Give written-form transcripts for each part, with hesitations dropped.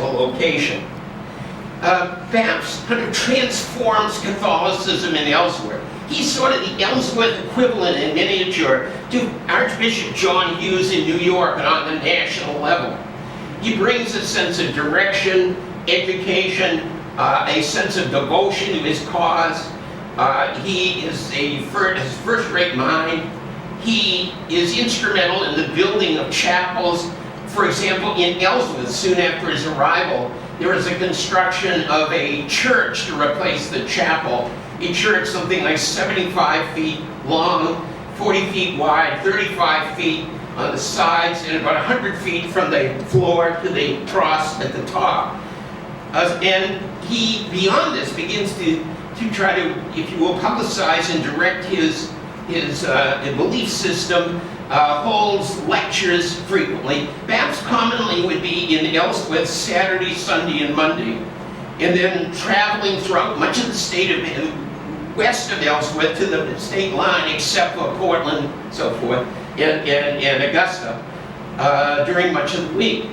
a location. Bapst kind of transforms Catholicism in Ellsworth. He's sort of the Ellsworth equivalent in miniature to Archbishop John Hughes in New York and on the national level. He brings a sense of direction, education, a sense of devotion to his cause. He is has first-rate mind. He is instrumental in the building of chapels. For example, in Ellsworth, soon after his arrival, there was a construction of a church to replace the chapel. A church something like 75 feet long, 40 feet wide, 35 feet on the sides, and about 100 feet from the floor to the cross at the top. And he, beyond this, begins to try to, if you will, publicize and direct his belief system, holds lectures frequently. Bapst commonly would be in Ellsworth Saturday, Sunday, and Monday, and then traveling throughout much of the state of west of Ellsworth to the state line, except for Portland, so forth, and Augusta, during much of the week.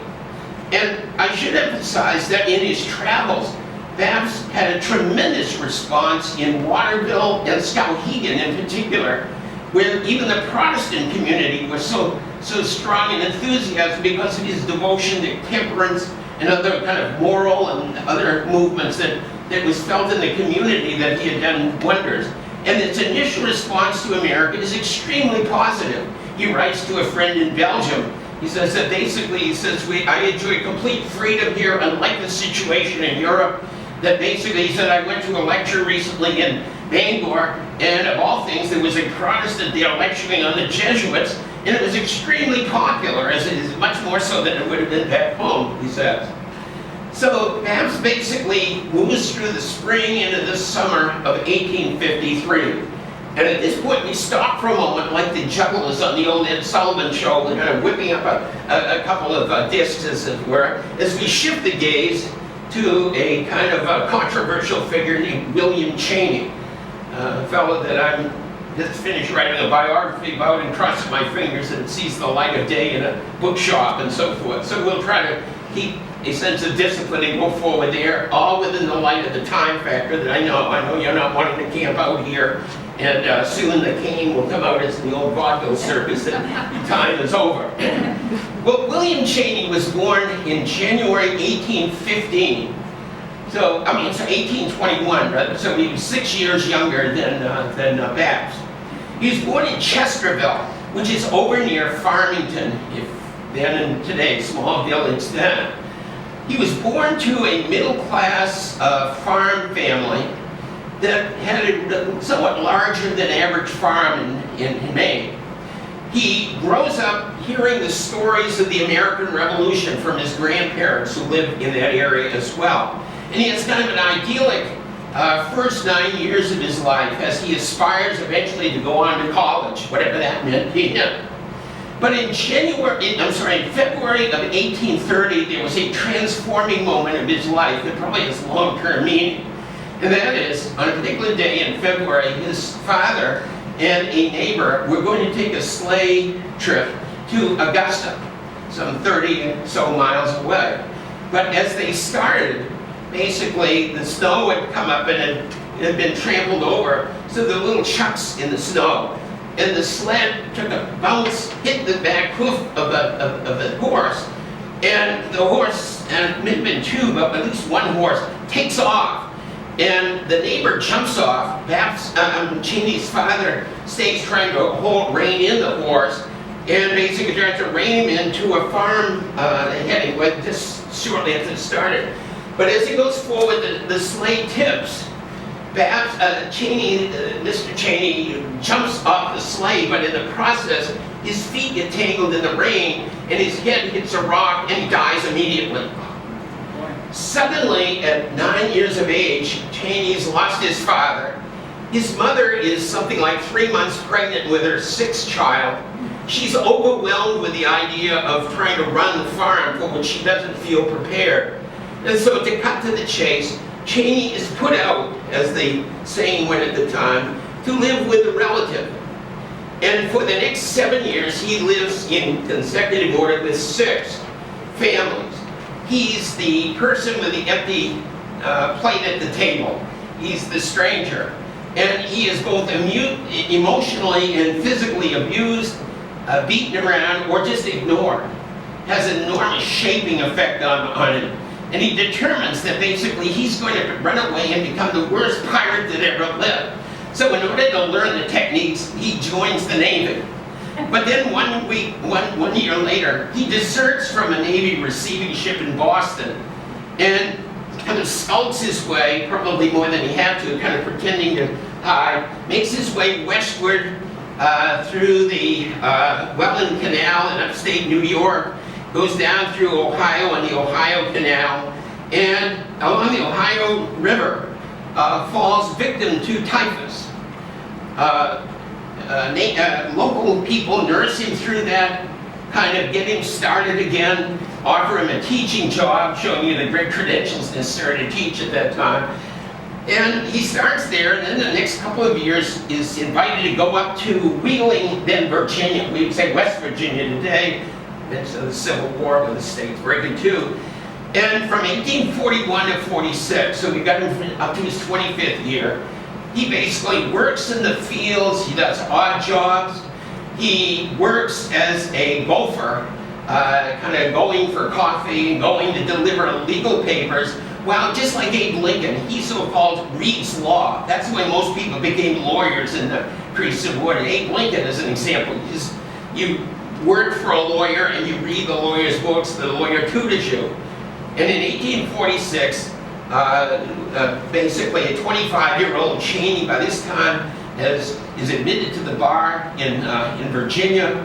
And I should emphasize that in his travels, Bapst had a tremendous response in Waterville and Skowhegan in particular, where even the Protestant community was so strong in enthusiasm because of his devotion to temperance and other kind of moral and other movements that was felt in the community, that he had done wonders. And its initial response to America is extremely positive. He writes to a friend in Belgium. He says that basically, he says, I enjoy complete freedom here, unlike the situation in Europe. That basically, he said, I went to a lecture recently in Bangor, and of all things, there was a Protestant there lecturing on the Jesuits, and it was extremely popular, as it is much more so than it would have been back home, he says. So Bapst basically moves through the spring into the summer of 1853. And at this point, we stop for a moment, like the jugglers on the old Ed Sullivan show, kind of whipping up a couple of discs, as it were, as we shift the gaze to a kind of a controversial figure named William Chaney, a fellow that I'm just finished writing a biography about and crossing my fingers that it sees the light of day in a bookshop and so forth. So we'll try to keep a sense of discipline and go forward there, all within the light of the time factor that I know you're not wanting to camp out here, and soon the cane will come out as the old vaudeville circus that time is over. Well, William Chaney was born in January 1815. So, I mean, it's 1821, rather. So he was 6 years younger than Bapst. He was born in Chesterville, which is over near Farmington, then and today, small village then. He was born to a middle-class farm family that had a somewhat larger than average farm in Maine. He grows up hearing the stories of the American Revolution from his grandparents who lived in that area as well. And he has kind of an idyllic first 9 years of his life as he aspires eventually to go on to college, whatever that meant to him. But in February of 1830, there was a transforming moment of his life that probably has long-term meaning. And that is, on a particular day in February, his father and a neighbor were going to take a sleigh trip to Augusta, some 30 or so miles away. But as they started, basically the snow had come up and it had been trampled over, so the little chucks in the snow. And the sled took a bounce, hit the back hoof of the horse, and the horse, and it may have been two, but at least one horse, takes off. And the neighbor jumps off. Chaney's father stays trying to rein in the horse, and basically tries to rein him into a farm heading just shortly after it started. But as he goes forward, the sleigh tips. Mr. Chaney jumps off the sleigh, but in the process, his feet get tangled in the rein, and his head hits a rock, and he dies immediately. Suddenly, at 9 years of age, Chaney's lost his father. His mother is something like 3 months pregnant with her sixth child. She's overwhelmed with the idea of trying to run the farm for which she doesn't feel prepared. And so, to cut to the chase, Chaney is put out, as the saying went at the time, to live with a relative. And for the next 7 years, he lives in consecutive order with 6 families. He's the person with the empty plate at the table. He's the stranger. And he is both emotionally and physically abused, beaten around, or just ignored. Has an enormous shaping effect on him. And he determines that basically he's going to run away and become the worst pirate that ever lived. So in order to learn the techniques, he joins the Navy. But then one year later, he deserts from a Navy receiving ship in Boston and kind of skulks his way, probably more than he had to, kind of pretending to hide, makes his way westward through the Welland Canal in upstate New York, goes down through Ohio on the Ohio Canal, and along the Ohio River falls victim to typhus. Local people nurse him through that, kind of get him started again, offer him a teaching job, showing you the great credentials necessary to teach at that time. And he starts there, and then the next couple of years is invited to go up to Wheeling, then Virginia. We would say West Virginia today. That's the Civil War with the states breaking too. And from 1841 to 46, so we got him up to his 25th year, he basically works in the fields, he does odd jobs, he works as a gopher, kind of going for coffee, going to deliver legal papers. Well, just like Abe Lincoln, he so-called reads law. That's the way most people became lawyers in the pre-Civil War. Abe Lincoln is an example. You work for a lawyer and you read the lawyer's books, the lawyer tutors you. And in 1846, basically a 25-year-old Cheney by this time is admitted to the bar in Virginia.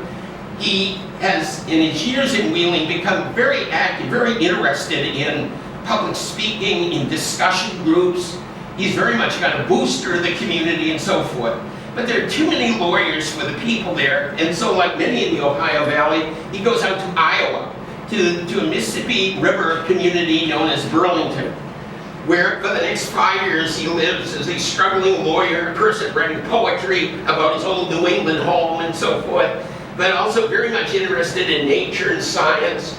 He has, in his years in Wheeling, become very active, very interested in public speaking, in discussion groups. He's very much got a booster of the community and so forth. But there are too many lawyers for the people there, and so like many in the Ohio Valley, he goes out to Iowa, to a Mississippi River community known as Burlington, where for the next 5 years he lives as a struggling lawyer, person writing poetry about his old New England home and so forth, but also very much interested in nature and science.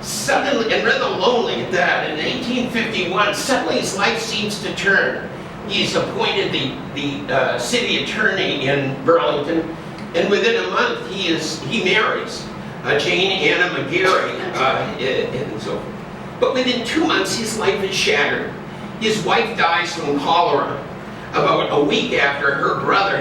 Suddenly, and rather lonely at that, in 1851, suddenly his life seems to turn. He's appointed the city attorney in Burlington, and within a month he marries Jane Anna McGarry, and so forth. But within 2 months, his life is shattered. His wife dies from cholera about a week after her brother